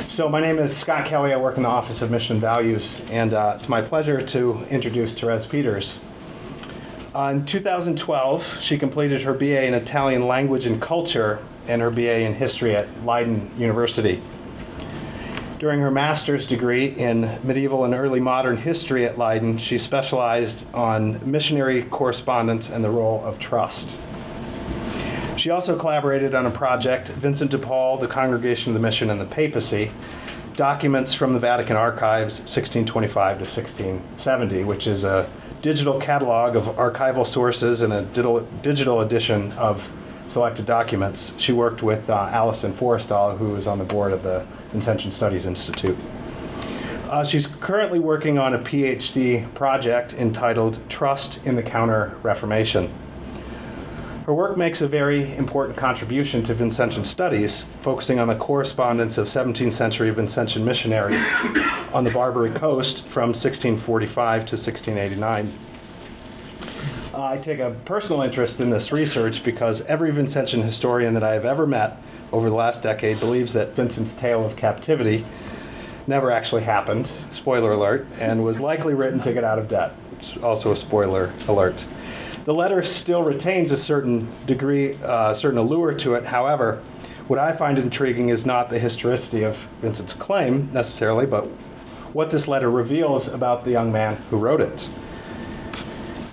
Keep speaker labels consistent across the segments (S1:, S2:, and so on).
S1: So my name is Scott Kelly. I work in the Office of Mission and Values, and it's my pleasure to introduce Thérèse Peeters. In 2012, she completed her BA in Italian Language and Culture and her BA in History at Leiden University. During her master's degree in medieval and early modern history at Leiden, she specialized on missionary correspondence and the role of trust. She also collaborated on a project, Vincent DePaul, the Congregation of the Mission and the Papacy, Documents from the Vatican Archives, 1625 to 1670, which is a digital catalog of archival sources and a digital edition of selected documents. She worked with Alison Forrestal, who is on the board of the Vincentian Studies Institute. She's currently working on a PhD project entitled Trust in the Counter-Reformation. Her work makes a very important contribution to Vincentian studies, focusing on the correspondence of 17th century Vincentian missionaries on the Barbary Coast from 1645 to 1689. I take a personal interest in this research because every Vincentian historian that I have ever met over the last decade believes that Vincent's tale of captivity never actually happened, spoiler alert, and was likely written to get out of debt. It's also a spoiler alert. The letter still retains a certain degree, certain allure to it. However, what I find intriguing is not the historicity of Vincent's claim necessarily, but what this letter reveals about the young man who wrote it.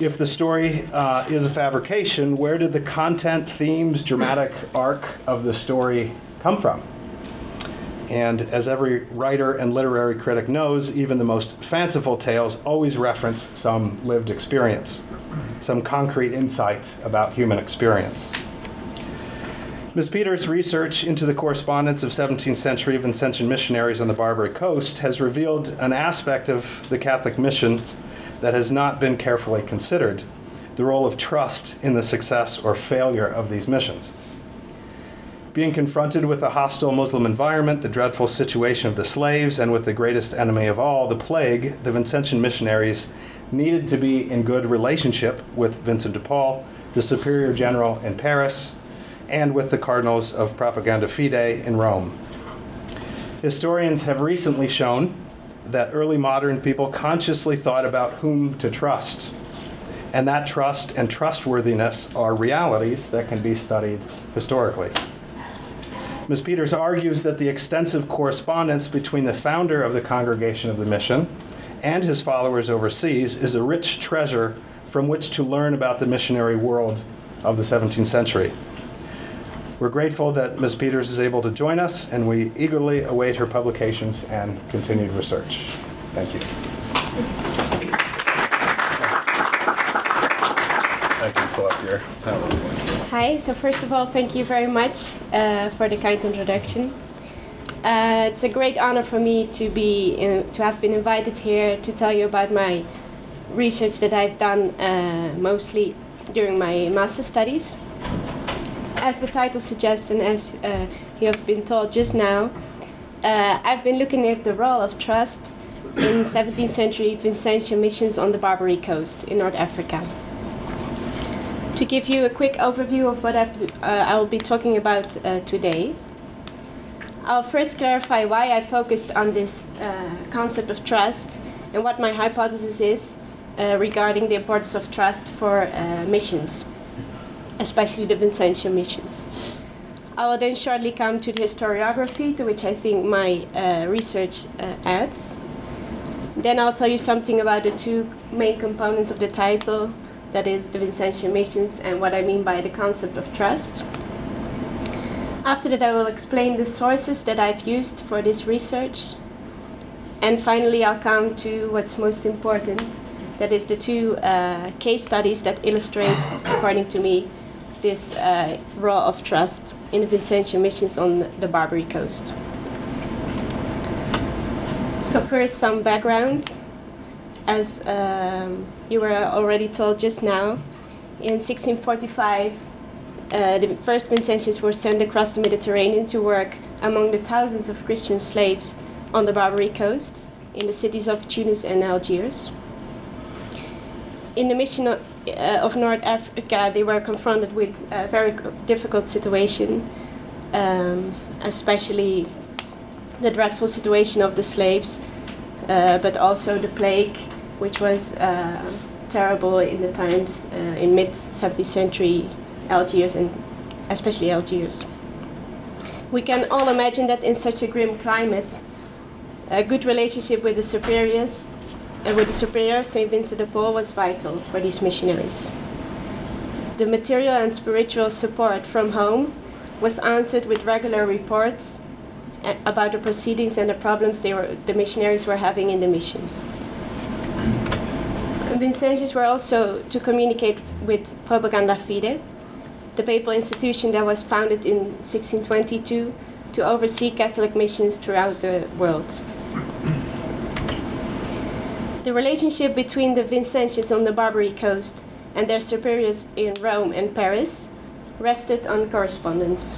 S1: If the story is a fabrication, where did the content, themes, dramatic arc of the story come from? And as every writer and literary critic knows, even the most fanciful tales always reference some lived experience, some concrete insight about human experience. Ms. Peeters' research into the correspondence of 17th century Vincentian missionaries on the Barbary Coast has revealed an aspect of the Catholic mission that has not been carefully considered, the role of trust in the success or failure of these missions. Being confronted with a hostile Muslim environment, the dreadful situation of the slaves, and with the greatest enemy of all, the plague, the Vincentian missionaries needed to be in good relationship with Vincent de Paul, the superior general in Paris, and with the cardinals of Propaganda Fide in Rome. Historians have recently shown that early modern people consciously thought about whom to trust, and that trust and trustworthiness are realities that can be studied historically. Ms. Peeters argues that the extensive correspondence between the founder of the Congregation of the Mission and his followers overseas is a rich treasure from which to learn about the missionary world of the 17th century. We're grateful that Ms. Peeters is able to join us, and we eagerly await her publications and continued research. Thank you. I can pull up your PowerPoint.
S2: Hi, so first of all, thank you very much for the kind introduction. It's a great honor for me to have been invited here to tell you about my research that I've done mostly during my master's studies. As the title suggests, and as you have been told just now, I've been looking at the role of trust in 17th century Vincentian missions on the Barbary Coast in North Africa. To give you a quick overview of what I will be talking about today, I'll first clarify why I focused on this concept of trust and what my hypothesis is regarding the importance of trust for missions, especially the Vincentian missions. I will then shortly come to the historiography, to which I think my research adds. Then I'll tell you something about the two main components of the title, that is the Vincentian missions and what I mean by the concept of trust. After that, I will explain the sources that I've used for this research. And finally, I'll come to what's most important, that is the two case studies that illustrate, according to me, this role of trust in the Vincentian missions on the Barbary Coast. So first, some background. As you were already told just now, in 1645, the first Vincentians were sent across the Mediterranean to work among the thousands of Christian slaves on the Barbary Coast, in the cities of Tunis and Algiers. In the mission of North Africa, they were confronted with a very difficult situation, especially the dreadful situation of the slaves, but also the plague, which was terrible in the times in mid-17th century Algiers, and especially Algiers. We can all imagine that in such a grim climate, a good relationship with the superiors, Saint Vincent de Paul, was vital for these missionaries. The material and spiritual support from home was answered with regular reports about the proceedings and the problems the missionaries were having in the mission. Vincentians were also to communicate with Propaganda Fide, the papal institution that was founded in 1622 to oversee Catholic missions throughout the world. The relationship between the Vincentians on the Barbary coast and their superiors in Rome and Paris rested on correspondence.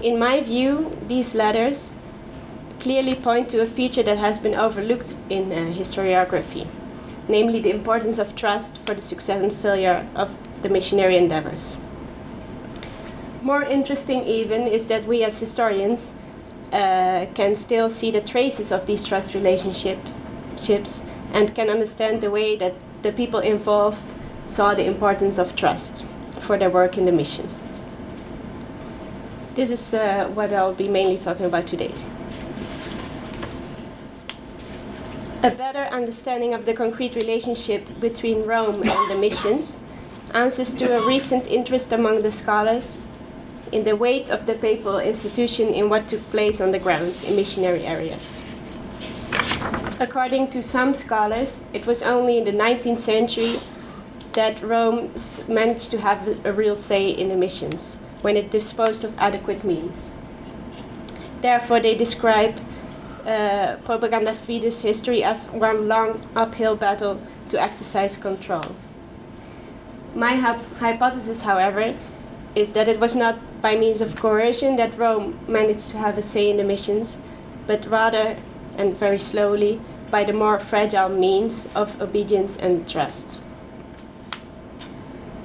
S2: In my view, these letters clearly point to a feature that has been overlooked in historiography, namely the importance of trust for the success and failure of the missionary endeavors. More interesting even is that we as historians can still see the traces of these trust relationships and can understand the way that the people involved saw the importance of trust for their work in the mission. This is what I'll be mainly talking about today. A better understanding of the concrete relationship between Rome and the missions answers to a recent interest among the scholars in the weight of the papal institution in what took place on the ground in missionary areas. According to some scholars, it was only in the 19th century that Rome managed to have a real say in the missions, when it disposed of adequate means. Therefore, they describe Propaganda Fide's history as one long uphill battle to exercise control. My hypothesis, however, is that it was not by means of coercion that Rome managed to have a say in the missions, but rather, and very slowly, by the more fragile means of obedience and trust.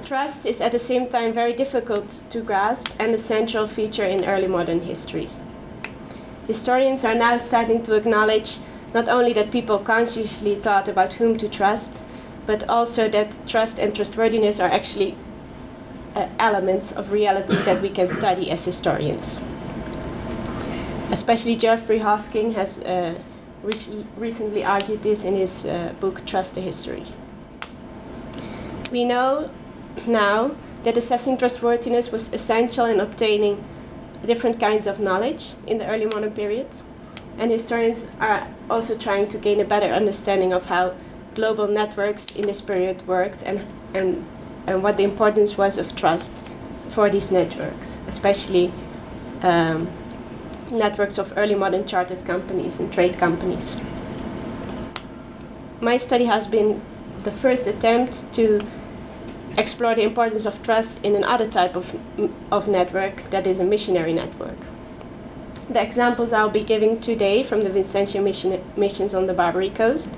S2: Trust is at the same time very difficult to grasp and a central feature in early modern history. Historians are now starting to acknowledge not only that people consciously thought about whom to trust, but also that trust and trustworthiness are actually elements of reality that we can study as historians. Especially Geoffrey Hosking has recently argued this in his book Trust the History. We know now that assessing trustworthiness was essential in obtaining different kinds of knowledge in the early modern period, and historians are also trying to gain a better understanding of how global networks in this period worked and what the importance was of trust for these networks, especially networks of early modern chartered companies and trade companies. My study has been the first attempt to explore the importance of trust in another type of network, that is a missionary network. The examples I'll be giving today from the Vincentian missions on the Barbary coast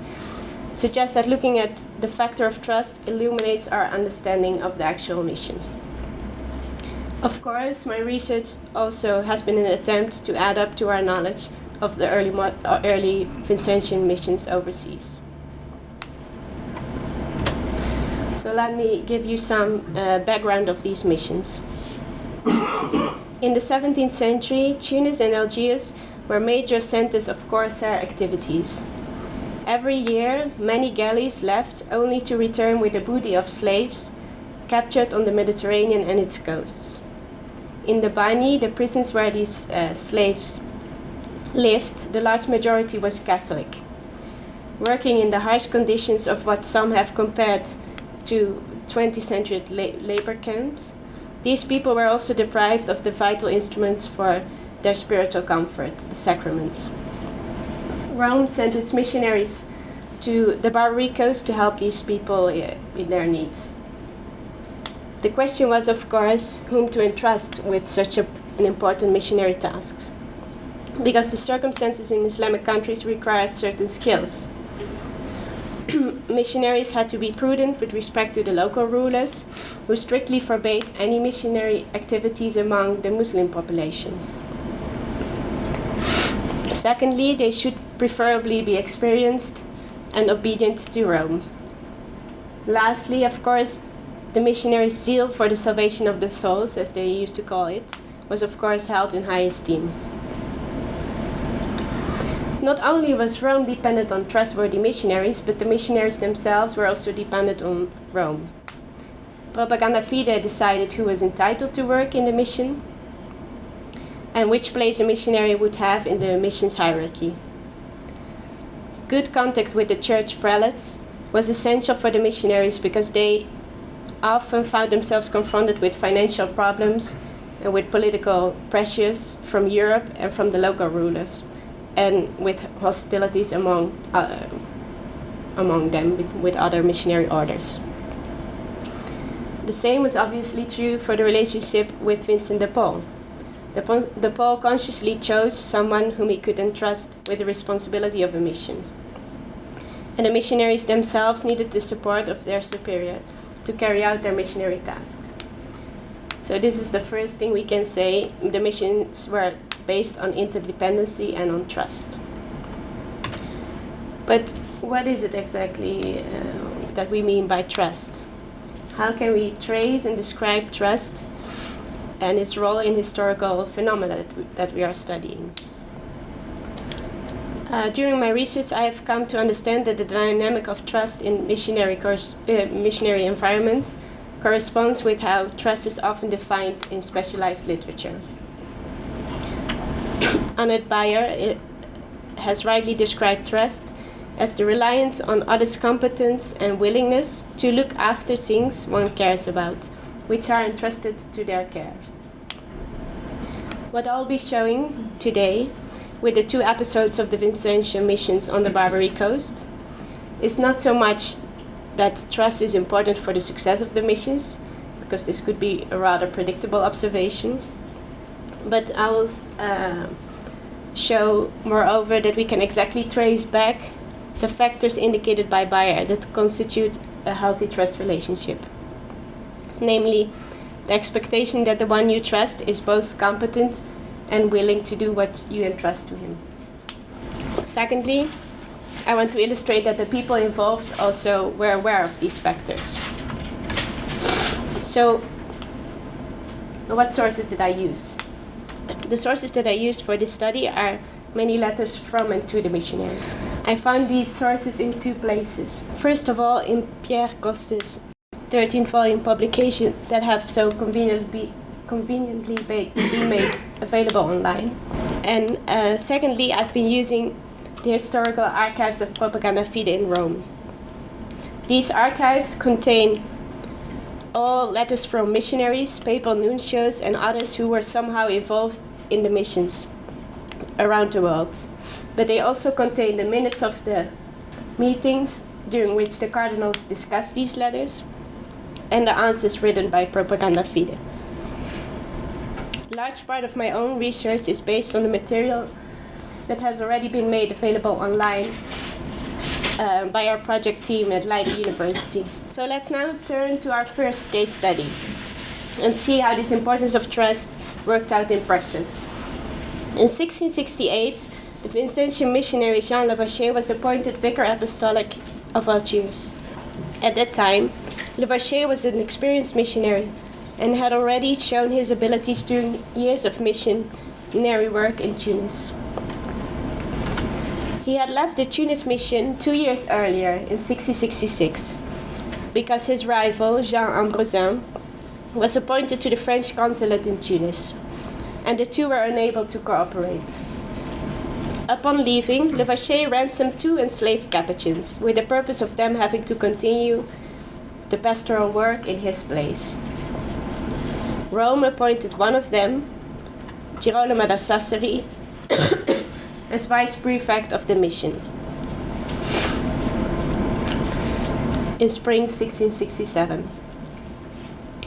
S2: suggest that looking at the factor of trust illuminates our understanding of the actual mission. Of course, my research also has been an attempt to add up to our knowledge of the early Vincentian missions overseas. So let me give you some background of these missions. In the 17th century, Tunis and Algiers were major centers of corsair activities. Every year, many galleys left only to return with the booty of slaves captured on the Mediterranean and its coasts. In the Bani, the prisons where these slaves lived, the large majority was Catholic. Working in the harsh conditions of what some have compared to 20th century labor camps, these people were also deprived of the vital instruments for their spiritual comfort, the sacraments. Rome sent its missionaries to the Barbary coast to help these people in their needs. The question was, of course, whom to entrust with such an important missionary task, because the circumstances in Islamic countries required certain skills. Missionaries had to be prudent with respect to the local rulers, who strictly forbade any missionary activities among the Muslim population. Secondly, they should preferably be experienced and obedient to Rome. Lastly, of course, the missionaries' zeal for the salvation of the souls, as they used to call it, was of course held in high esteem. Not only was Rome dependent on trustworthy missionaries, but the missionaries themselves were also dependent on Rome. Propaganda Fide decided who was entitled to work in the mission and which place a missionary would have in the missions hierarchy. Good contact with the church prelates was essential for the missionaries because they often found themselves confronted with financial problems and with political pressures from Europe and from the local rulers, and with hostilities among them with other missionary orders. The same was obviously true for the relationship with Vincent de Paul. De Paul consciously chose someone whom he could entrust with the responsibility of a mission. And the missionaries themselves needed the support of their superior to carry out their missionary tasks. So this is the first thing we can say. The missions were based on interdependency and on trust. But what is it exactly that we mean by trust? How can we trace and describe trust and its role in historical phenomena that we are studying? During my research, I have come to understand that the dynamic of trust in missionary environments corresponds with how trust is often defined in specialized literature. Annette Bayer has rightly described trust as the reliance on others' competence and willingness to look after things one cares about, which are entrusted to their care. What I'll be showing today, with the 2 episodes of the Vincentian Missions on the Barbary Coast, is not so much that trust is important for the success of the missions, because this could be a rather predictable observation, but I will show, moreover, that we can exactly trace back the factors indicated by Bayer that constitute a healthy trust relationship. Namely, the expectation that the one you trust is both competent and willing to do what you entrust to him. Secondly, I want to illustrate that the people involved also were aware of these factors. So, what sources did I use? The sources that I used for this study are many letters from and to the missionaries. I found these sources in 2 places. First of all, in Pierre Coste's 13-volume publication that have so conveniently been made available online. And secondly, I've been using the historical archives of Propaganda Fide in Rome. These archives contain all letters from missionaries, papal nuncios, and others who were somehow involved in the missions around the world. But they also contain the minutes of the meetings during which the cardinals discussed these letters and the answers written by Propaganda Fide. A large part of my own research is based on the material that has already been made available online by our project team at DePaul University. So let's now turn to our first case study and see how this importance of trust worked out in practice. In 1668, the Vincentian missionary Jean Lavacher was appointed Vicar Apostolic of Algiers. At that time, Lavacher was an experienced missionary and had already shown his abilities during years of missionary work in Tunis. He had left the Tunis mission 2 years earlier, in 1666, because his rival, Jean Ambroisin, was appointed to the French consulate in Tunis, and the two were unable to cooperate. Upon leaving, Lavacher ransomed 2 enslaved Capuchins, with the purpose of them having to continue the pastoral work in his place. Rome appointed one of them, Girolamo da Sassari, as vice prefect of the mission in spring 1667.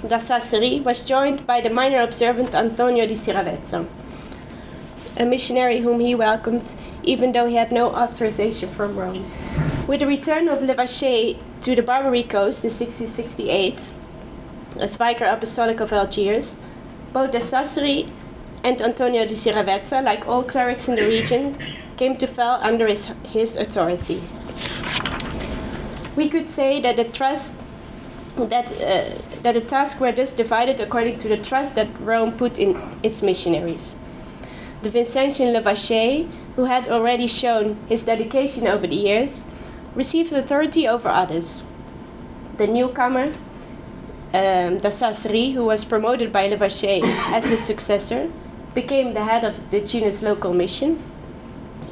S2: Da Sassari was joined by the minor observant Antonio di Siravezza, a missionary whom he welcomed even though he had no authorization from Rome. With the return of Lavacher to the Barbary Coast in 1668, as Vicar Apostolic of Algiers, both Da Sassari and Antonio de Siravezza, like all clerics in the region, came to fall under his authority. We could say that the tasks were thus divided according to the trust that Rome put in its missionaries. The Vincentian Levacher, who had already shown his dedication over the years, received authority over others. The newcomer, Dassassery, who was promoted by Levacher as his successor, became the head of the Tunis local mission,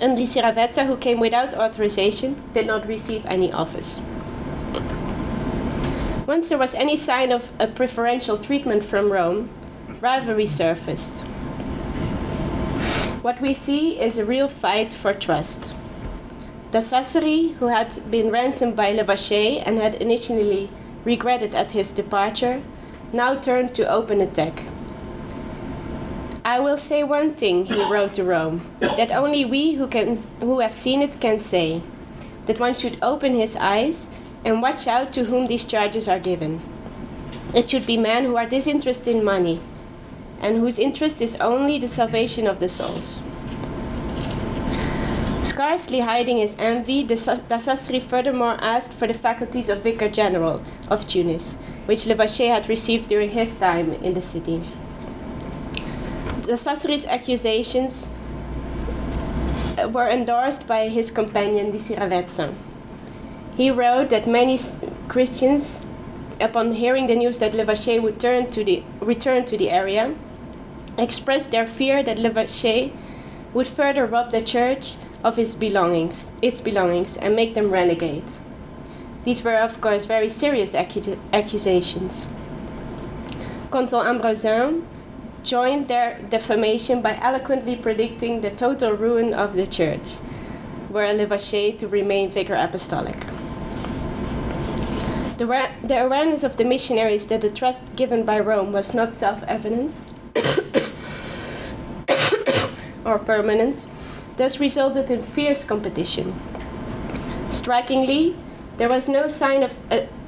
S2: and de Siravezza, who came without authorization, did not receive any office. Once there was any sign of a preferential treatment from Rome, rivalry surfaced. What we see is a real fight for trust. Dassassery, who had been ransomed by Levacher and had initially regretted at his departure, now turned to open attack. "I will say one thing," he wrote to Rome, "that only we who have seen it can say, that one should open his eyes and watch out to whom these charges are given. It should be men who are disinterested in money, and whose interest is only the salvation of the souls." Scarcely hiding his envy, Dassassery furthermore asked for the faculties of Vicar General of Tunis, which Levacher had received during his time in the city. Dassassery's accusations were endorsed by his companion de Siravezza. He wrote that many Christians, upon hearing the news that Levacher would return to the area, expressed their fear that Levacher would further rob the church of its belongings, and make them renegade. These were, of course, very serious accusations. Consul Ambroisin joined their defamation by eloquently predicting the total ruin of the church, were Levacher to remain vicar apostolic. The awareness of the missionaries that the trust given by Rome was not self-evident or permanent, thus resulted in fierce competition. Strikingly, there was no sign of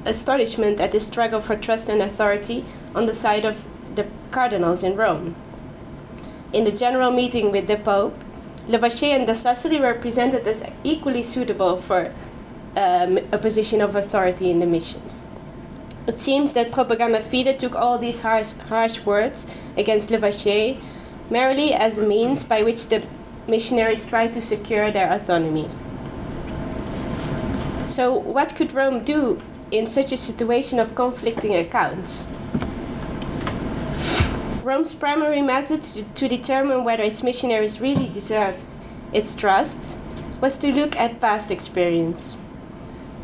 S2: astonishment at this struggle for trust and authority on the side of the cardinals in Rome. In the general meeting with the Pope, Levacher and Dassassery were presented as equally suitable for a position of authority in the mission. It seems that Propaganda Fide took all these harsh words against Levacher merely as a means by which the missionaries tried to secure their autonomy. So what could Rome do in such a situation of conflicting accounts? Rome's primary method to determine whether its missionaries really deserved its trust was to look at past experience.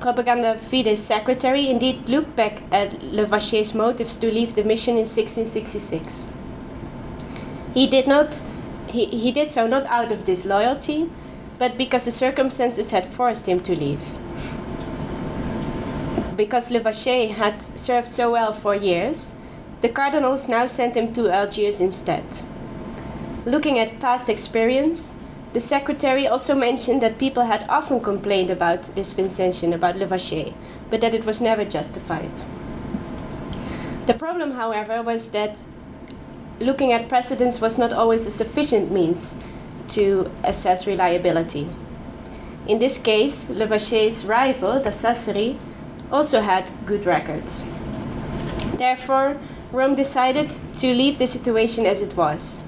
S2: Propaganda Fide's secretary indeed looked back at Levacher's motives to leave the mission in 1666. He did so not out of disloyalty, but because the circumstances had forced him to leave. Because Levacher had served so well for years, the cardinals now sent him to Algiers instead. Looking at past experience, the secretary also mentioned that people had often complained about this Vincentian, about Levacher, but that it was never justified. The problem, however, was that looking at precedents was not always a sufficient means to assess reliability. In this case, Levacher's rival, Dassassery, also had good records. Therefore, Rome decided to leave the situation as it was,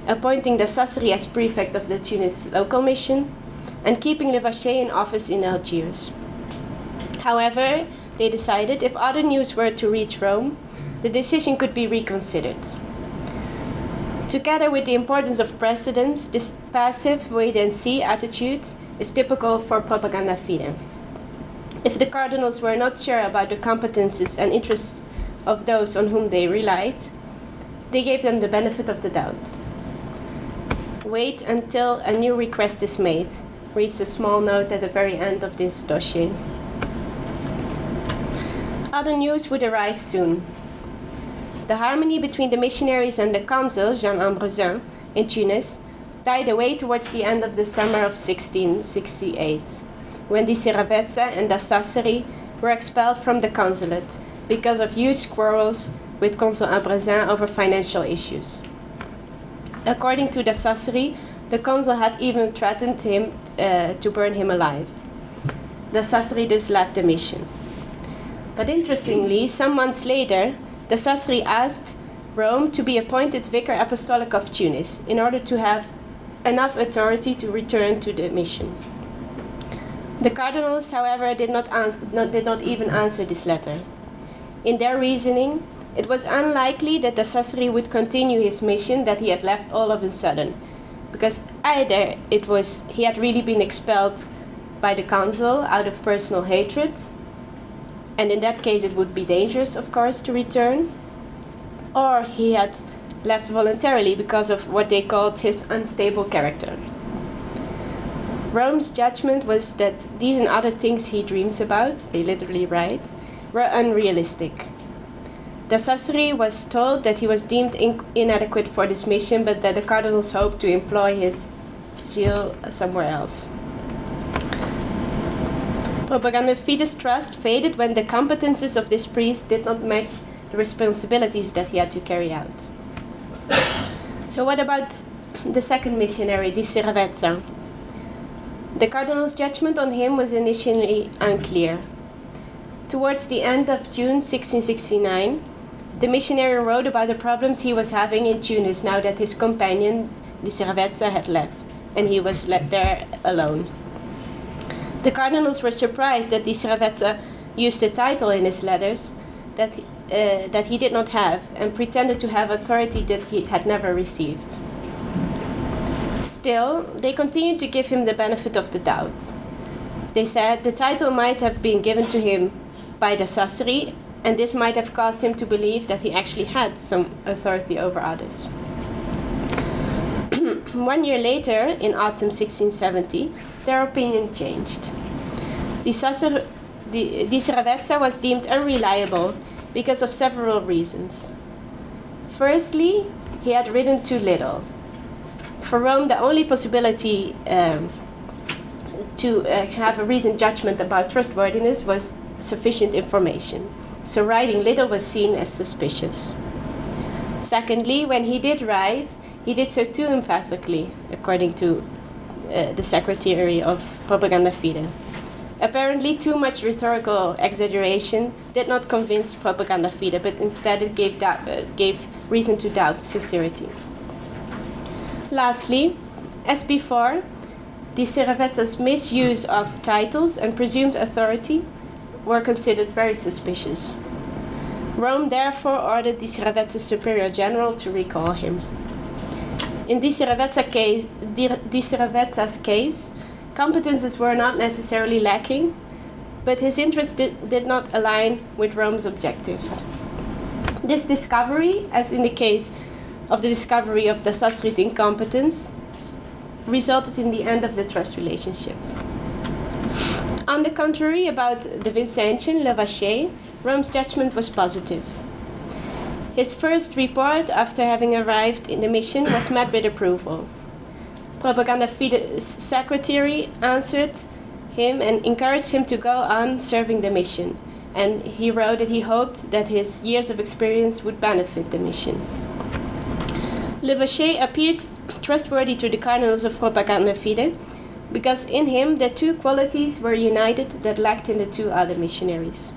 S2: appointing Dassassery as prefect of the Tunis local mission and keeping Levacher in office in Algiers. However, they decided if other news were to reach Rome, the decision could be reconsidered. Together with the importance of precedents, this passive wait-and-see attitude is typical for Propaganda Fide. If the cardinals were not sure about the competences and interests of those on whom they relied, they gave them the benefit of the doubt. Wait until a new request is made, reads a small note at the very end of this dossier. Other news would arrive soon. The harmony between the missionaries and the consul, Jean Ambroisin, in Tunis, died away towards the end of the summer of 1668, when de Siravezza and Dassassery were expelled from the consulate because of huge quarrels with Consul Ambroisin over financial issues. According to the Sassari, the consul had even threatened him to burn him alive. The Sassari thus left the mission. But interestingly, some months later, the Sassari asked Rome to be appointed Vicar Apostolic of Tunis in order to have enough authority to return to the mission. The cardinals, however, did not even answer this letter. In their reasoning, it was unlikely that the Sassari would continue his mission that he had left all of a sudden, because either he had really been expelled by the council out of personal hatred, and in that case it would be dangerous, of course, to return, or he had left voluntarily because of what they called his unstable character. Rome's judgment was that these and other things he dreams about, they literally write, were unrealistic. The Sassari was told that he was deemed inadequate for this mission, but that the cardinals hoped to employ his zeal somewhere else. Propaganda Fide's trust faded when the competences of this priest did not match the responsibilities that he had to carry out. So what about the second missionary, DRMA? The cardinal's judgment on him was initially unclear. Towards the end of June 1669, the missionary wrote about the problems he was having in Tunis now that his companion, DRMA, had left, and he was left there alone. The cardinals were surprised that DRMA used a title in his letters that he did not have, and pretended to have authority that he had never received. Still, they continued to give him the benefit of the doubt. They said the title might have been given to him by the Sassari, and this might have caused him to believe that he actually had some authority over others. 1 year later, in autumn 1670, their opinion changed. DRMA was deemed unreliable because of several reasons. Firstly, he had written too little. For Rome, the only possibility to have a reasoned judgment about trustworthiness was sufficient information. So writing little was seen as suspicious. Secondly, when he did write, he did so too emphatically, according to the secretary of Propaganda Fide. Apparently, too much rhetorical exaggeration did not convince Propaganda Fide, but instead it gave reason to doubt sincerity. Lastly, as before, DRMA's misuse of titles and presumed authority were considered very suspicious. Rome therefore ordered DRMA's superior general to recall him. In DRMA's case, competences were not necessarily lacking, but his interests did not align with Rome's objectives. This discovery, as in the case of the discovery of the Sassari's incompetence, resulted in the end of the trust relationship. On the contrary, about the Vincentian, Lavacher, Rome's judgment was positive. His first report after having arrived in the mission was met with approval. Propaganda Fide's secretary answered him and encouraged him to go on serving the mission, and he wrote that he hoped that his years of experience would benefit the mission. Lavacher appeared trustworthy to the cardinals of Propaganda Fide because in him the two qualities were united that lacked in the two other missionaries.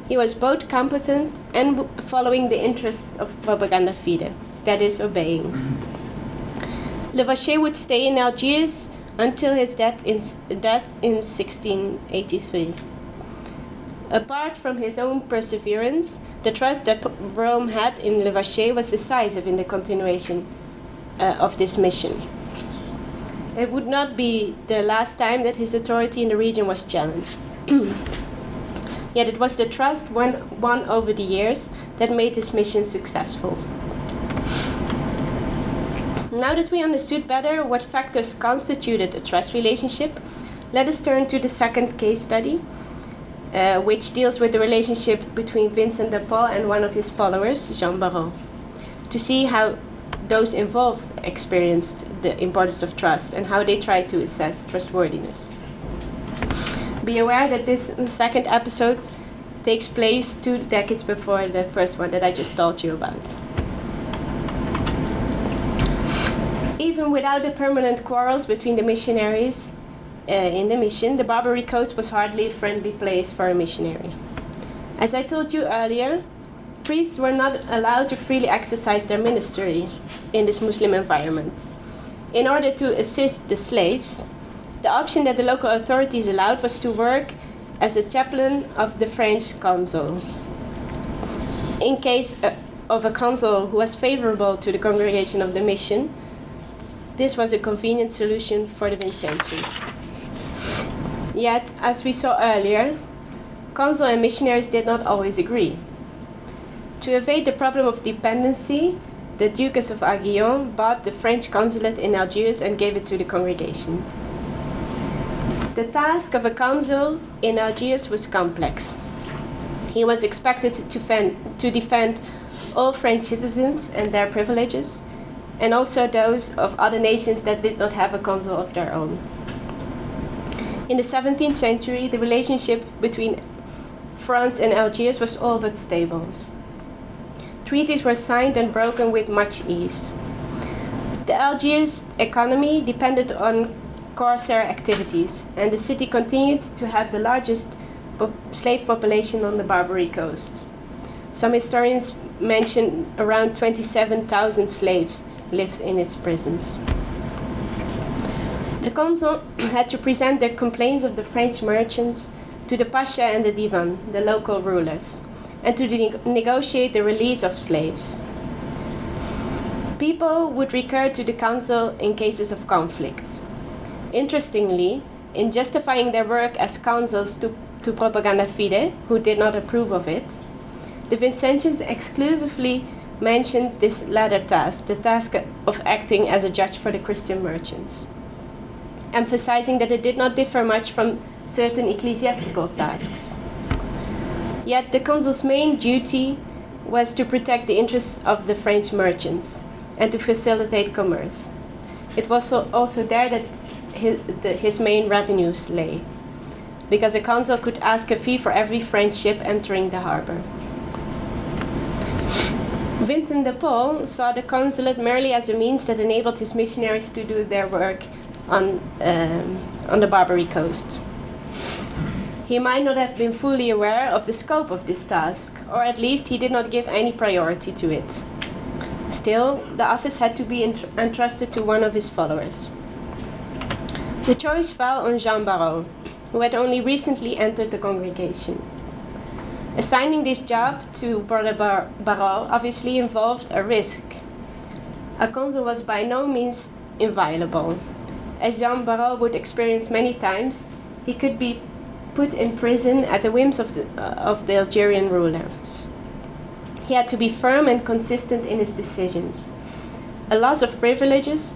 S2: He was both competent and following the interests of Propaganda Fide, that is, obeying. Lavacher would stay in Algiers until his death in 1683. Apart from his own perseverance, the trust that Rome had in Lavacher was decisive in the continuation of this mission. It would not be the last time that his authority in the region was challenged. Yet it was the trust won over the years that made this mission successful. Now that we understood better what factors constituted a trust relationship, let us turn to the second case study, which deals with the relationship between Vincent de Paul and one of his followers, Jean Baron, to see how those involved experienced the importance of trust and how they tried to assess trustworthiness. Be aware that this second episode takes place 2 decades before the first one that I just told you about. even without the permanent quarrels between the missionaries in the mission, the Barbary Coast was hardly a friendly place for a missionary. As I told you earlier, priests were not allowed to freely exercise their ministry in this Muslim environment. In order to assist the slaves, the option that the local authorities allowed was to work as a chaplain of the French consul. In case of a consul who was favorable to the congregation of the mission, this was a convenient solution for the Vincentians. Yet, as we saw earlier, consul and missionaries did not always agree. To evade the problem of dependency, the Duchess of Aiguillon bought the French consulate in Algiers and gave it to the congregation. The task of a consul in Algiers was complex. He was expected to defend all French citizens and their privileges, and also those of other nations that did not have a consul of their own. In the 17th century, the relationship between France and Algiers was all but stable. Treaties were signed and broken with much ease. The Algiers economy depended on corsair activities, and the city continued to have the largest slave population on the Barbary Coast. Some historians mention around 27,000 slaves lived in its prisons. The consul had to present their complaints of the French merchants to the Pasha and the Divan, the local rulers, and to negotiate the release of slaves. People would recur to the council in cases of conflict. Interestingly, in justifying their work as consuls to Propaganda Fide, who did not approve of it, the Vincentians exclusively mentioned this latter task, the task of acting as a judge for the Christian merchants, emphasizing that it did not differ much from certain ecclesiastical tasks. Yet the consul's main duty was to protect the interests of the French merchants and to facilitate commerce. It was also there that his main revenues lay, because a consul could ask a fee for every French ship entering the harbor. Vincent de Paul saw the consulate merely as a means that enabled his missionaries to do their work on the Barbary Coast. He might not have been fully aware of the scope of this task, or at least he did not give any priority to it. Still, the office had to be entrusted to one of his followers. The choice fell on Jean Barrault, who had only recently entered the congregation. Assigning this job to Brother Barrault obviously involved a risk. A consul was by no means inviolable. As Jean Barrault would experience many times, he could be put in prison at the whims of the Algerian rulers. He had to be firm and consistent in his decisions. A loss of privileges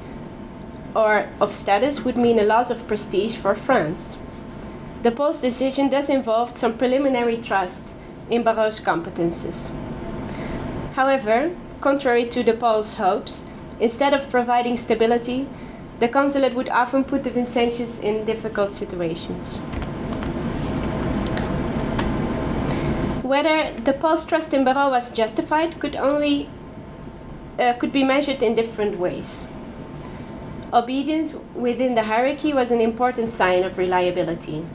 S2: or of status would mean a loss of prestige for France. De Paul's decision thus involved some preliminary trust in Barrault's competences. However, contrary to De Paul's hopes, instead of providing stability, the consulate would often put the Vincentians in difficult situations. Whether De Paul's trust in Barrault was justified could be measured in different ways. Obedience within the hierarchy was an important sign of reliability.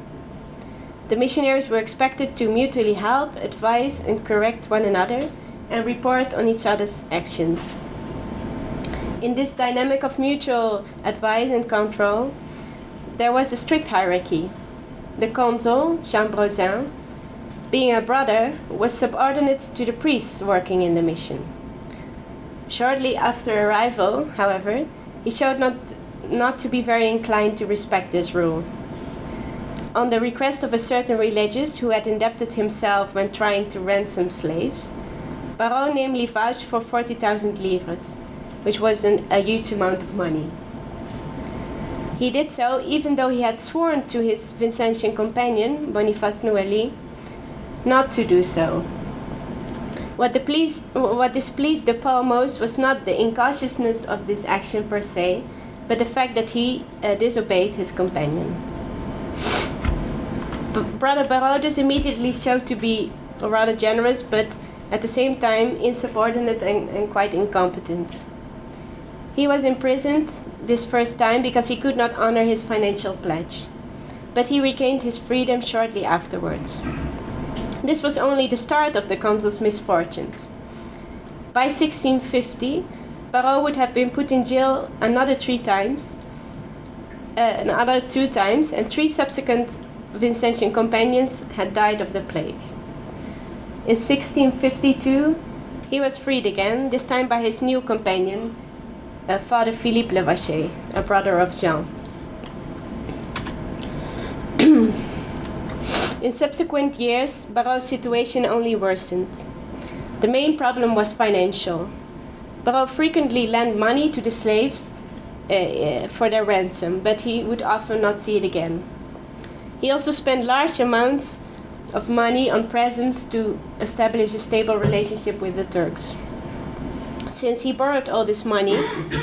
S2: The missionaries were expected to mutually help, advise, and correct one another, and report on each other's actions. In this dynamic of mutual advice and control, there was a strict hierarchy. The consul, Jean Brozin, being a brother, was subordinate to the priests working in the mission. Shortly after arrival, however, he showed not to be very inclined to respect this rule. On the request of a certain religious who had indebted himself when trying to ransom slaves, Barrault namely vouched for 40,000 livres, which was a huge amount of money. He did so even though he had sworn to his Vincentian companion, Boniface Nouilly, not to do so. What displeased De Paul most was not the incautiousness of this action per se, but the fact that he disobeyed his companion. Brother Barrault immediately showed to be rather generous, but at the same time insubordinate and quite incompetent. He was imprisoned this first time because he could not honor his financial pledge, but he regained his freedom shortly afterwards. This was only the start of the consul's misfortunes. By 1650, Barrault would have been put in jail another 2 times, and 3 subsequent Vincentian companions had died of the plague. In 1652, he was freed again, this time by his new companion, Father Philippe Levacher, a brother of Jean. In subsequent years, Barrault's situation only worsened. The main problem was financial. Barrault frequently lent money to the slaves for their ransom, but he would often not see it again. He also spent large amounts of money on presents to establish a stable relationship with the Turks. Since he borrowed all this money,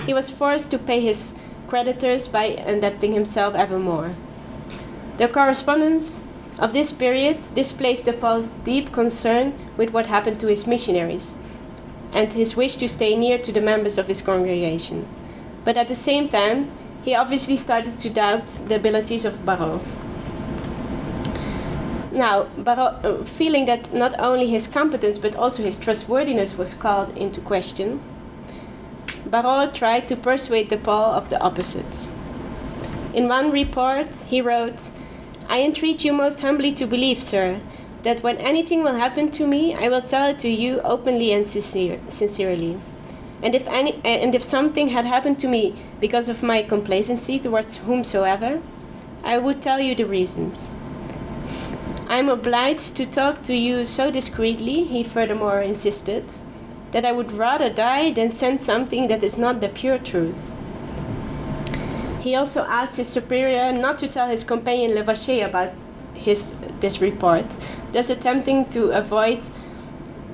S2: he was forced to pay his creditors by indebting himself ever more. The correspondence of this period displays DePaul's deep concern with what happened to his missionaries and his wish to stay near to the members of his congregation. But at the same time, he obviously started to doubt the abilities of Barrault. Now, Barrault, feeling that not only his competence but also his trustworthiness was called into question, Barrault tried to persuade DePaul of the opposite. In one report, he wrote, "I entreat you most humbly to believe, sir, that when anything will happen to me, I will tell it to you openly and sincerely. And if something had happened to me because of my complacency towards whomsoever, I would tell you the reasons. I am obliged to talk to you so discreetly," he furthermore insisted, "that I would rather die than send something that is not the pure truth." He also asked his superior not to tell his companion Levacher about this report, thus attempting to avoid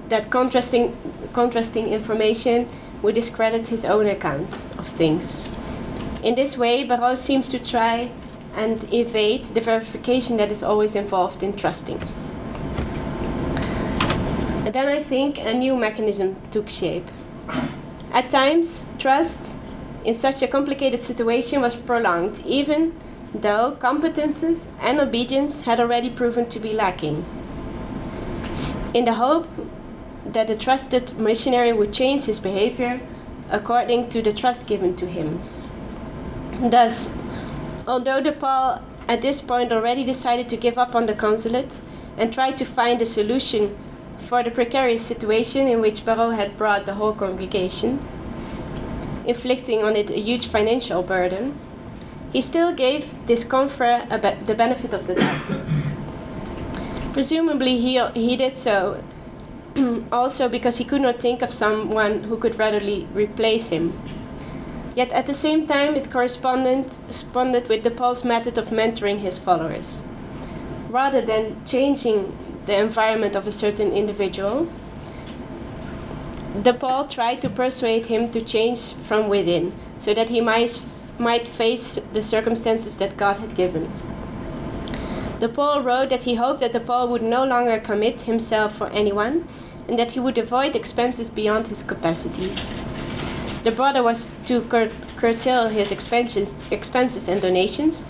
S2: that contrasting information would discredit his own account of things. In this way, Barrault seems to try and evade the verification that is always involved in trusting. And then I think a new mechanism took shape. At times, trust in such a complicated situation was prolonged, even though competences and obedience had already proven to be lacking, in the hope that the trusted missionary would change his behavior according to the trust given to him. Thus, although DePaul at this point already decided to give up on the consulate and try to find a solution for the precarious situation in which Barrault had brought the whole congregation, inflicting on it a huge financial burden, he still gave this confer the benefit of the doubt. Presumably he did so also because he could not think of someone who could readily replace him. Yet at the same time it corresponded with DePaul's method of mentoring his followers. Rather than changing the environment of a certain individual, DePaul tried to persuade him to change from within, so that he might face the circumstances that God had given. DePaul wrote that he hoped that DePaul would no longer commit himself for anyone, and that he would avoid expenses beyond his capacities. The brother was to curtail his expenses and donations,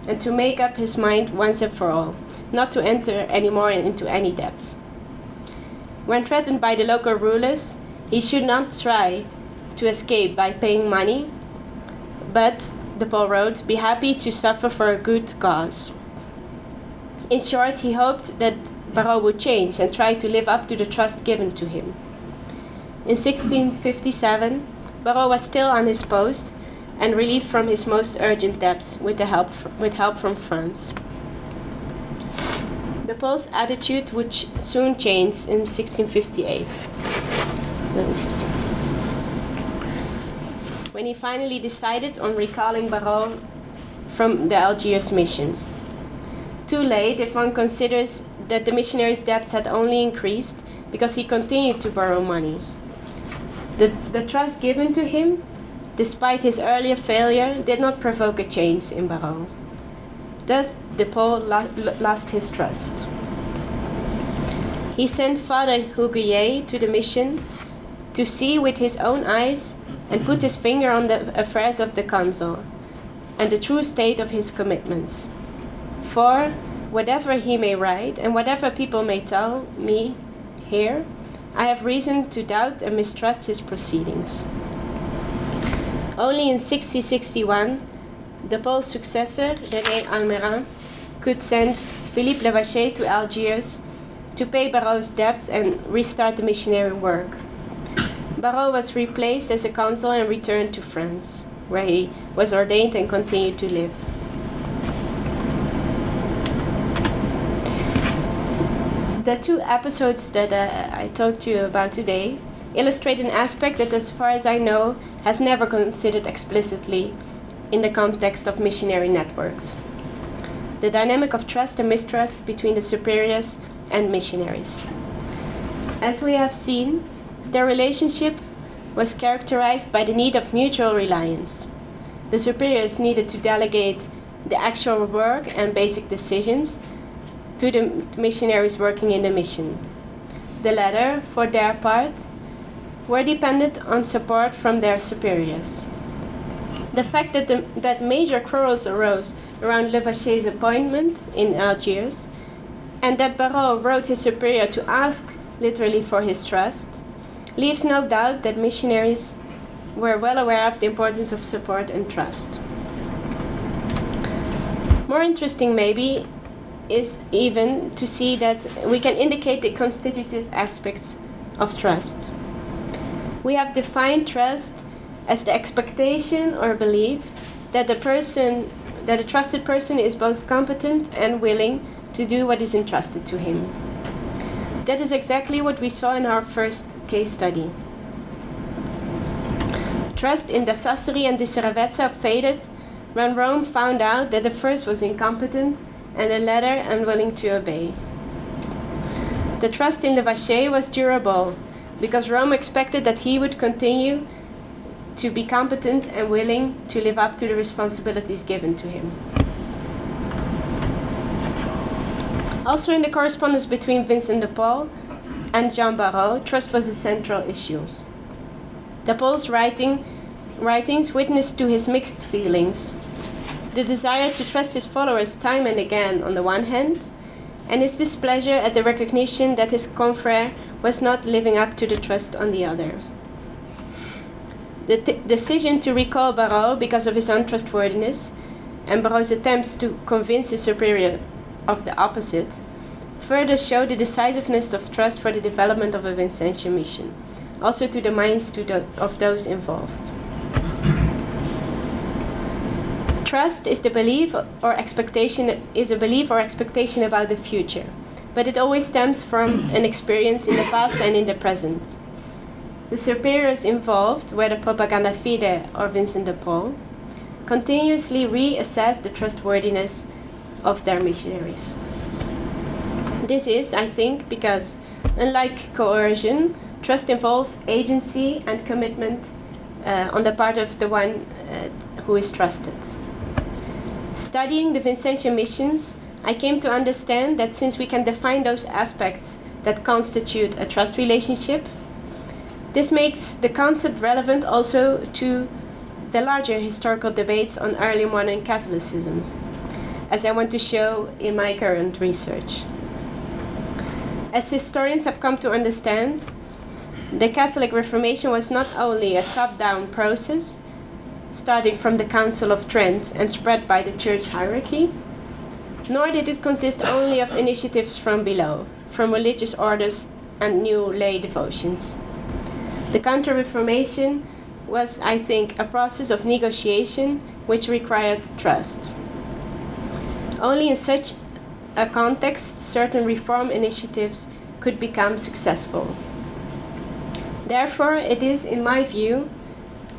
S2: and to make up his mind once and for all, not to enter any more into any debts. When threatened by the local rulers, he should not try to escape by paying money, but, DePaul wrote, be happy to suffer for a good cause. In short, he hoped that Barrault would change and try to live up to the trust given to him. In 1657, Barrault was still on his post and relieved from his most urgent debts with help from France. DePaul's attitude would soon change in 1658. When he finally decided on recalling Barrault from the Algiers mission. Too late if one considers that the missionary's debts had only increased because he continued to borrow money. The trust given to him, despite his earlier failure, did not provoke a change in Barrault. Thus, DePaul lost his trust. He sent Father Huguier to the mission to see with his own eyes and put his finger on the affairs of the council and the true state of his commitments. For whatever he may write and whatever people may tell me here, I have reason to doubt and mistrust his proceedings. Only in 1661, DePaul's successor, René Almerin, could send Philippe Levaché to Algiers to pay Barrot's debts and restart the missionary work. Barrot was replaced as a consul and returned to France, where he was ordained and continued to live. The two episodes that I talked to you about today illustrate an aspect that, as far as I know, has never considered explicitly in the context of missionary networks. The dynamic of trust and mistrust between the superiors and missionaries. As we have seen, their relationship was characterized by the need of mutual reliance. The superiors needed to delegate the actual work and basic decisions to the missionaries working in the mission. The latter, for their part, were dependent on support from their superiors. The fact that major quarrels arose around Levaché's appointment in Algiers, and that Barrot wrote his superior to ask literally for his trust, leaves no doubt that missionaries were well aware of the importance of support and trust. More interesting maybe is even to see that we can indicate the constitutive aspects of trust. We have defined trust as the expectation or belief that a trusted person is both competent and willing to do what is entrusted to him. That is exactly what we saw in our first case study. Trust in De Sassari and De Seravezza faded when Rome found out that the first was incompetent and the latter unwilling to obey. The trust in Levaché was durable because Rome expected that he would continue to be competent and willing to live up to the responsibilities given to him. Also in the correspondence between Vincent de Paul and Jean Barrot, trust was a central issue. De Paul's writings witnessed to his mixed feelings. The desire to trust his followers time and again on the one hand, and his displeasure at the recognition that his confrère was not living up to the trust on the other. The decision to recall Barrot because of his untrustworthiness, and Barrot's attempts to convince his superior of the opposite, further show the decisiveness of trust for the development of a Vincentian mission, also to the minds of those involved. Trust is a belief or expectation about the future, but it always stems from an experience in the past and in the present. The superiors involved, whether Propaganda Fide or Vincent de Paul, continuously reassess the trustworthiness of their missionaries. This is, I think, because, unlike coercion, trust involves agency and commitment on the part of the one who is trusted. Studying the Vincentian Missions, I came to understand that since we can define those aspects that constitute a trust relationship, this makes the concept relevant also to the larger historical debates on early modern Catholicism, as I want to show in my current research. As historians have come to understand, the Catholic Reformation was not only a top-down process, starting from the Council of Trent and spread by the church hierarchy, nor did it consist only of initiatives from below, from religious orders and new lay devotions. The Counter-Reformation was, I think, a process of negotiation which required trust. Only in such a context, certain reform initiatives could become successful. Therefore, it is, in my view,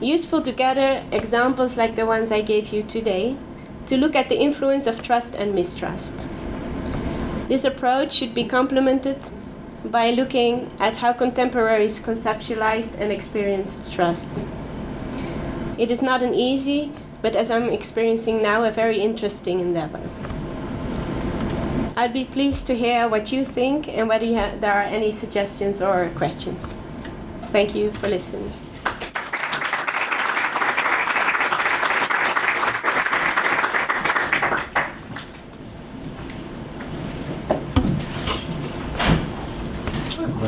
S2: useful to gather examples like the ones I gave you today to look at the influence of trust and mistrust. This approach should be complemented by looking at how contemporaries conceptualized and experienced trust. It is not an easy, but as I'm experiencing now, a very interesting endeavor. I'd be pleased to hear what you think and whether there are any suggestions or questions. Thank you for listening.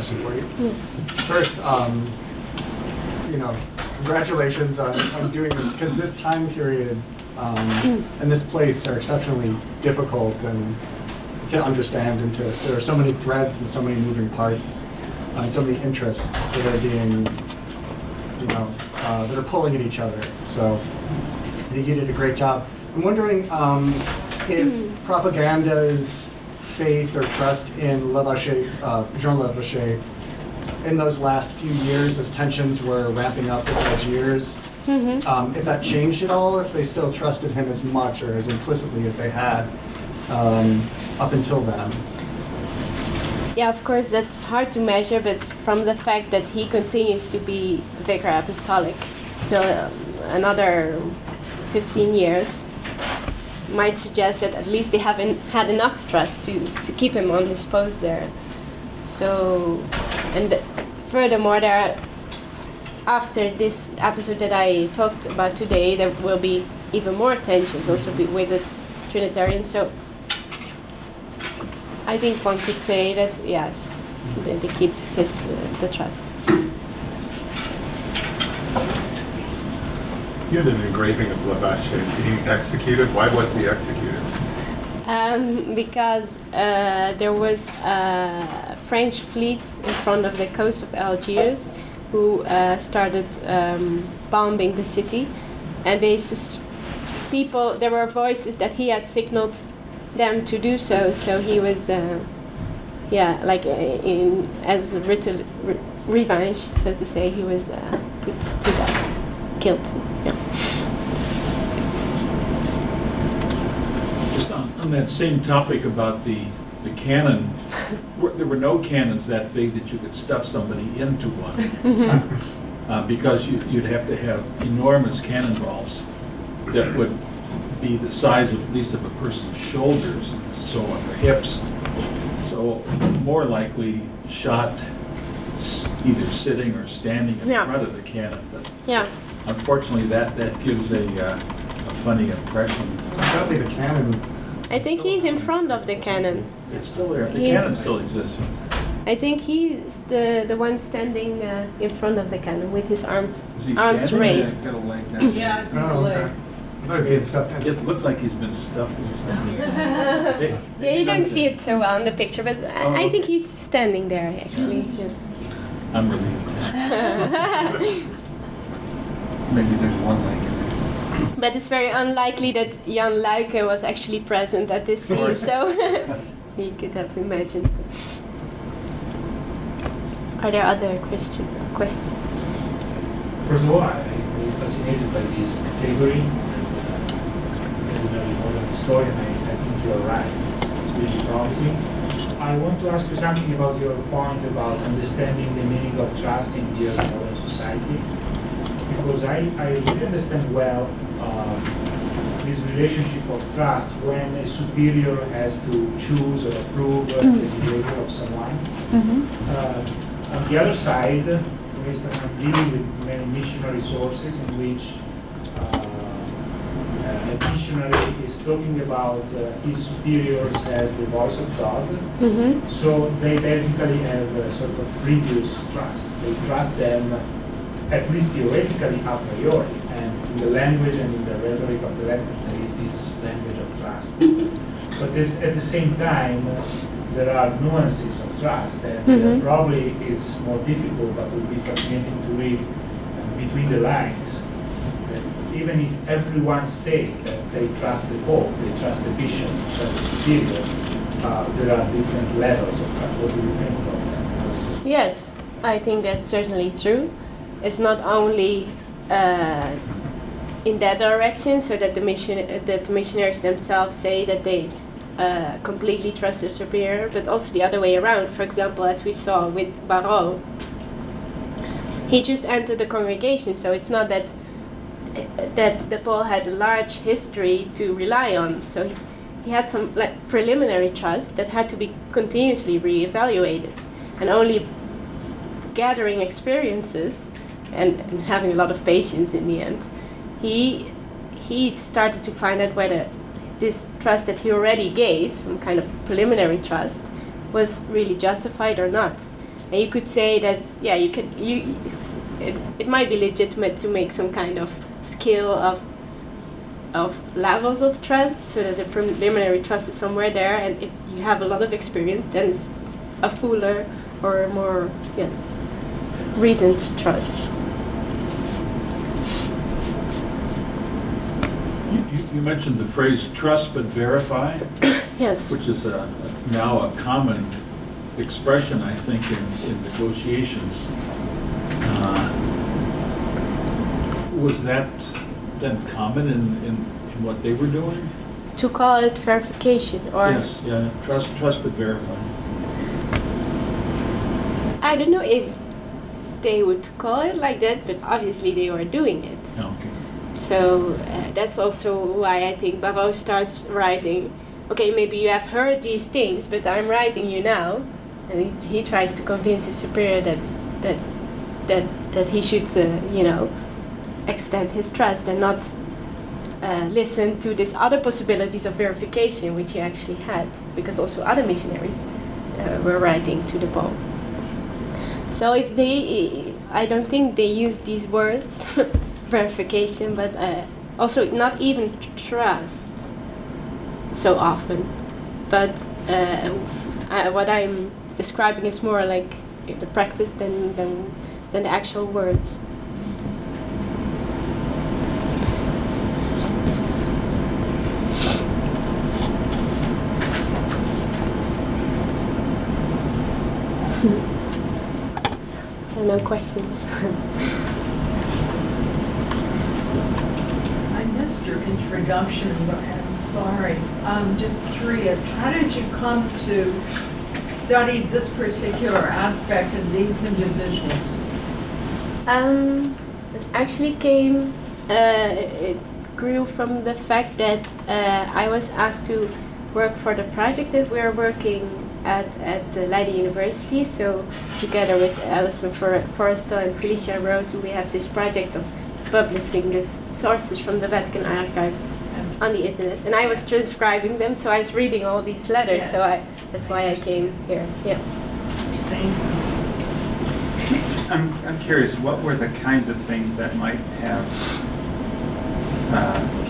S3: question for you.
S2: Yes.
S3: First, congratulations on doing this, because this time period and this place are exceptionally difficult and to understand, and there are so many threads and so many moving parts and so many interests that are being, that are pulling at each other. So I think you did a great job. I'm wondering if propaganda's faith or trust in Jean Lavaché, in those last few years as tensions were ramping up with Algiers, if that changed at all, or if they still trusted him as much or as implicitly as they had up until then.
S2: Yeah, of course, that's hard to measure, but from the fact that he continues to be Vicar Apostolic till another 15 years, might suggest that at least they haven't had enough trust to keep him on his post there. So, and furthermore, after this episode that I talked about today, there will be even more tensions also with the Trinitarians. So I think one could say that yes, they keep the trust.
S4: You had an engraving of Lavaché being executed. Why was he executed?
S2: Because there was a French fleet in front of the coast of Algiers who started bombing the city, and there were voices that he had signaled them to do so. So he was, as a revenge, so to say, he was put to death, killed. Yeah.
S5: Just on that same topic about the cannon, there were no cannons that big that you could stuff somebody into one, because you'd have to have enormous cannonballs that would be the size of at least of a person's shoulders, and so on, their hips. So more likely shot either sitting or standing in front of the cannon. But
S2: Yeah.
S5: unfortunately, that gives a funny impression.
S3: Probably the cannon.
S2: I think he's in front of the cannon.
S5: It's still there. The
S2: He is-
S5: cannon still exists.
S2: I think he's the one standing in front of the cannon with his arms
S5: Is he
S2: arms
S5: standing?
S2: raised.
S4: Got a leg down.
S6: Yeah, it's
S3: Oh, okay. I thought he was being stuffed in.
S5: It looks like he's been stuffed in something.
S2: Yeah, you don't see it so well in the picture, but
S5: Oh,
S2: I think
S5: okay.
S2: he's standing there actually. Yes.
S5: I'm relieved.
S4: Maybe there's one leg in there.
S2: But it's very unlikely that Jan Luyken was actually present at this scene, so he could have imagined. Are there other questions?
S7: First of all, I'm really fascinated by this category. More than a historian, I think you're right. It's really promising. I want to ask you something about your point about understanding the meaning of trust in the early modern society. Because I really understand well this relationship of trust when a superior has to choose or approve the behavior of someone. On the other side, for instance, I'm dealing with many missionary sources in which a missionary is talking about his superiors as the voice of God. So they basically have a sort of previous trust. They trust them, at least theoretically, a priori. And in the language and in the rhetoric of the letter, there is this language of trust. But at the same time, there are nuances of trust, and probably it's more difficult, but it would be fascinating to read between the lines. That even if everyone states that they trust the Pope, they trust the Bishop, they trust the Superior, there are different levels of trust. What do you think about that?
S2: Yes, I think that's certainly true. It's not only in that direction, so that the missionaries themselves say that they completely trust the superior, but also the other way around. For example, as we saw with Barreau, he just entered the congregation, so it's not that DePaul had a large history to rely on. So he had some preliminary trust that had to be continuously reevaluated, and only gathering experiences and having a lot of patience in the end, he started to find out whether this trust that he already gave, some kind of preliminary trust, was really justified or not. And you could say that, yeah, it might be legitimate to make some kind of scale of levels of trust, so that the preliminary trust is somewhere there, and if you have a lot of experience, then it's a fuller or more, yes, reasoned trust.
S5: You mentioned the phrase trust but verify,
S2: Yes.
S5: which is now a common expression, I think, in negotiations. Was that then common in what they were doing?
S2: To call it verification, or
S5: Yes, yeah, trust but verify.
S2: I don't know if they would call it like that, but obviously they were doing it.
S5: Okay.
S2: So that's also why I think Barrow starts writing, okay, maybe you have heard these things, but I'm writing you now. And he tries to convince his superior that he should, extend his trust and not listen to these other possibilities of verification, which he actually had, because also other missionaries were writing to DePaul. So if I don't think they use these words, verification, but also not even trust so often. But what I'm describing is more like the practice than the actual words. No questions.
S6: I missed your introduction, but I'm sorry. I'm just curious, how did you come to study this particular aspect of these individuals?
S2: It actually it grew from the fact that I was asked to work for the project that we are working at Leiden University. So together with Alison Forrestal and Felicia Rose, we have this project of publishing these sources from the Vatican archives on the internet. And I was transcribing them, so I was reading all these letters.
S6: Yes.
S2: So that's why I came here. Yeah.
S6: Thank you.
S8: I'm curious, what were the kinds of things that might have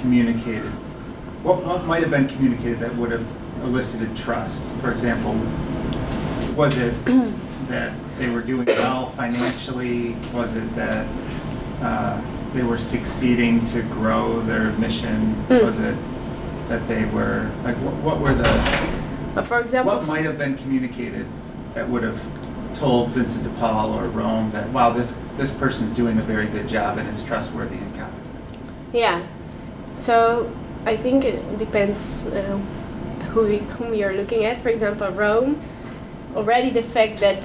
S8: communicated? What might have been communicated that would have elicited trust? For example, was it that they were doing well financially? Was it that they were succeeding to grow their mission? Was it that they were, like, what were the,
S2: For example,
S8: what might have been communicated that would have told Vincent de Paul or Rome that, wow, this person's doing a very good job and is trustworthy and competent?
S2: yeah. So I think it depends whom you're looking at. For example, Rome, already the fact that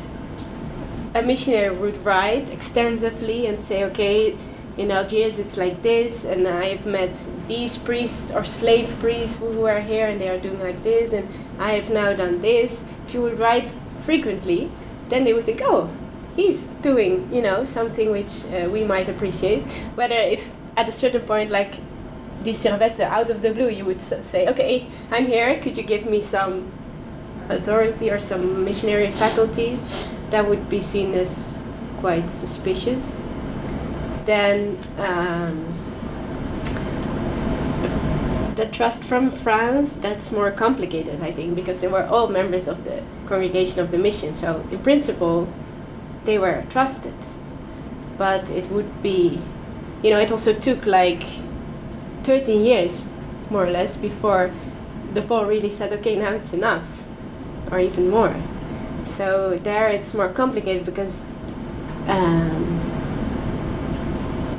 S2: a missionary would write extensively and say, okay, in Algiers it's like this, and I've met these priests or slave priests who are here and they are doing like this, and I have now done this. If you would write frequently, then they would think, oh, he's doing, something which we might appreciate. Whether if at a certain point, like die Servetse, out of the blue, you would say, okay, I'm here, could you give me some authority or some missionary faculties? That would be seen as quite suspicious. Then the trust from France, that's more complicated, I think, because they were all members of the Congregation of the Mission. So in principle, they were trusted. But it would be, it also took like 13 years, more or less, before DePaul really said, okay, now it's enough, or even more. So there it's more complicated because,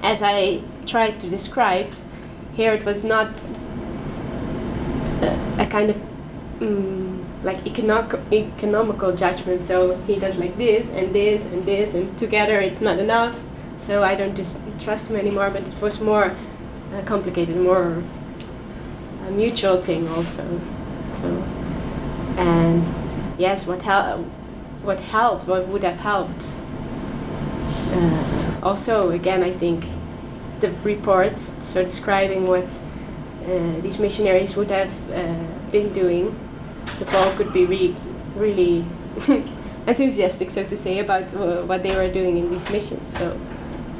S2: as I tried to describe, here it was not a kind of like economical judgment. So he does like this and this and this, and together it's not enough. So I don't just trust him anymore. But it was more complicated, more a mutual thing also. So, and yes, what would have helped? Also, again, I think the reports, so describing what these missionaries would have been doing, DePaul could be really enthusiastic, so to say, about what they were doing in these missions. So,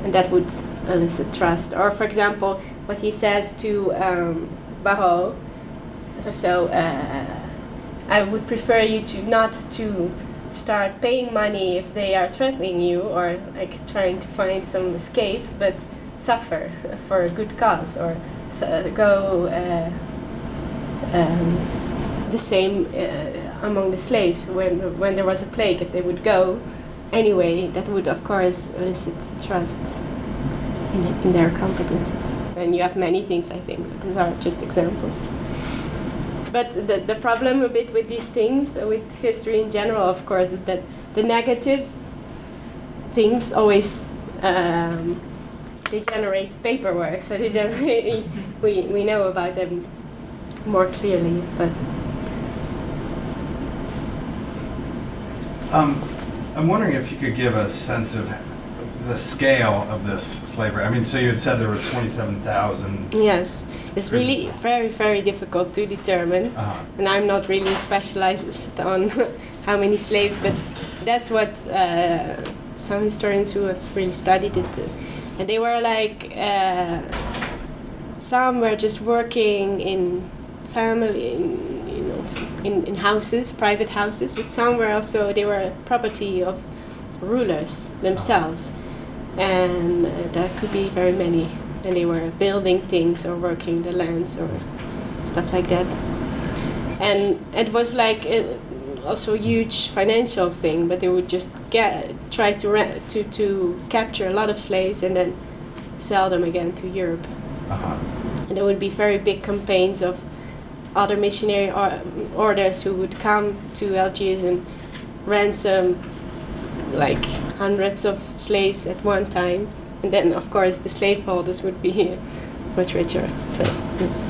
S2: and that would elicit trust. Or, for example, what he says to Barreau. I would prefer you to not to start paying money if they are threatening you or like trying to find some escape, but suffer for a good cause, or go the same among the slaves when there was a plague. If they would go anyway, that would of course elicit trust in their competences. And you have many things, I think. These are just examples. But the problem a bit with these things, with history in general, of course, is that the negative things always they generate paperwork. So they generate, we know about them more clearly. But
S1: I'm wondering if you could give a sense of the scale of this slavery. I mean, so you had said there were 27,000.
S2: yes, it's really very, very difficult to determine. And I'm not really specialized on how many slaves, but that's what some historians who have really studied it. And they were like, some were just working in family, in houses, private houses, but some were also, they were property of rulers themselves. And that could be very many. And they were building things or working the lands or stuff like that. And it was like also a huge financial thing, but they would just try to capture a lot of slaves and then sell them again to Europe. And there would be very big campaigns of other missionary orders who would come to Algiers and ransom like hundreds of slaves at one time, and then of course the slaveholders would be much richer. So, yes.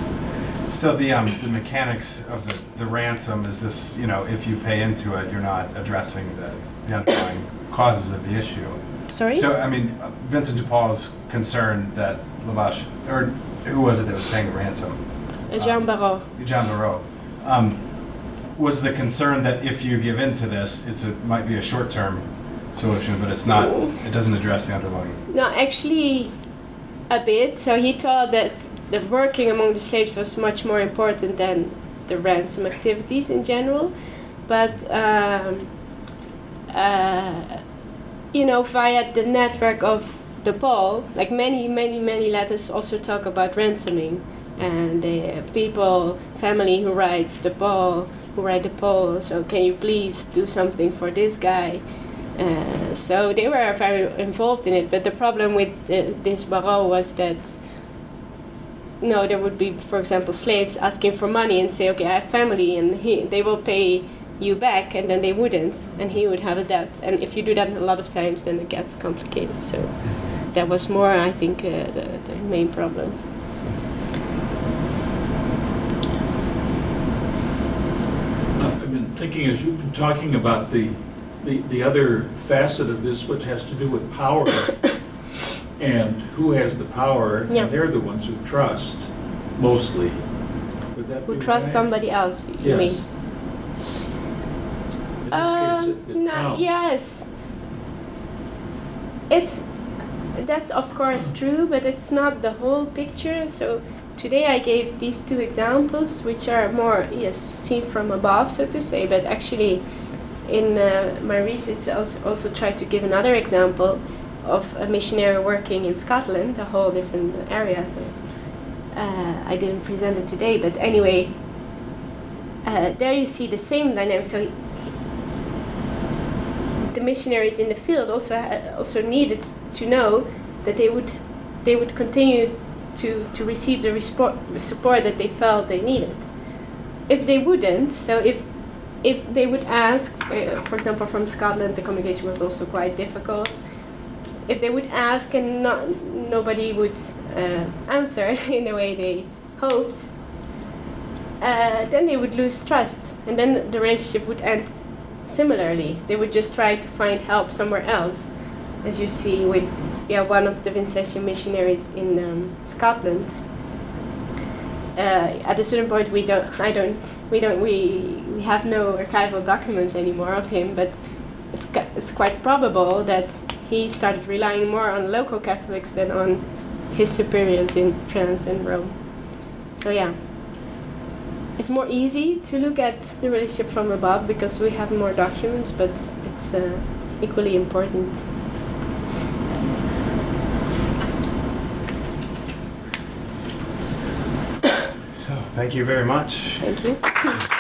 S1: So the mechanics of the ransom is this, if you pay into it, you're not addressing the underlying causes of the issue.
S2: Sorry?
S1: So, I mean, Vincent DePaul's concern that Lavache, or who was it that was paying the ransom?
S2: Jean Barreau.
S1: Jean Barreau. Was the concern that if you give in to this, might be a short-term solution, but it's not, it doesn't address the underlying.
S2: No, actually a bit. So he thought that the working among the slaves was much more important than the ransom activities in general. But, via the network of DePaul, like many letters also talk about ransoming. And the family who writes DePaul, so can you please do something for this guy? So they were very involved in it, but the problem with this Barreau was that there would be, for example, slaves asking for money and say, okay, I have family, and they will pay you back, and then they wouldn't, and he would have a debt. And if you do that a lot of times, then it gets complicated. So that was more, I think, the main problem.
S5: I've been thinking, as you've been talking about the other facet of this, which has to do with power and who has the power,
S2: Yeah.
S5: and they're the ones who trust, mostly. Would that
S2: Who
S5: be
S2: trust
S5: right?
S2: somebody else, you
S5: Yes.
S2: mean?
S5: In this case, it counts.
S2: Yes. That's of course true, but it's not the whole picture. So today I gave these two examples, which are more, seen from above, so to say, but actually in my research I also tried to give another example of a missionary working in Scotland, a whole different area. So, I didn't present it today, but anyway, there you see the same dynamic. So the missionaries in the field also needed to know that they would continue to receive the support that they felt they needed. If they wouldn't, so if they would ask, for example, from Scotland, the communication was also quite difficult. If they would ask and nobody would answer in the way they hoped, then they would lose trust, and then the relationship would end similarly. They would just try to find help somewhere else, as you see with one of the Vincentian missionaries in Scotland. At a certain point, we have no archival documents anymore of him, but it's quite probable that he started relying more on local Catholics than on his superiors in France and Rome. So yeah, it's more easy to look at the relationship from above because we have more documents, but it's equally important.
S1: So, thank you very much.
S2: Thank you.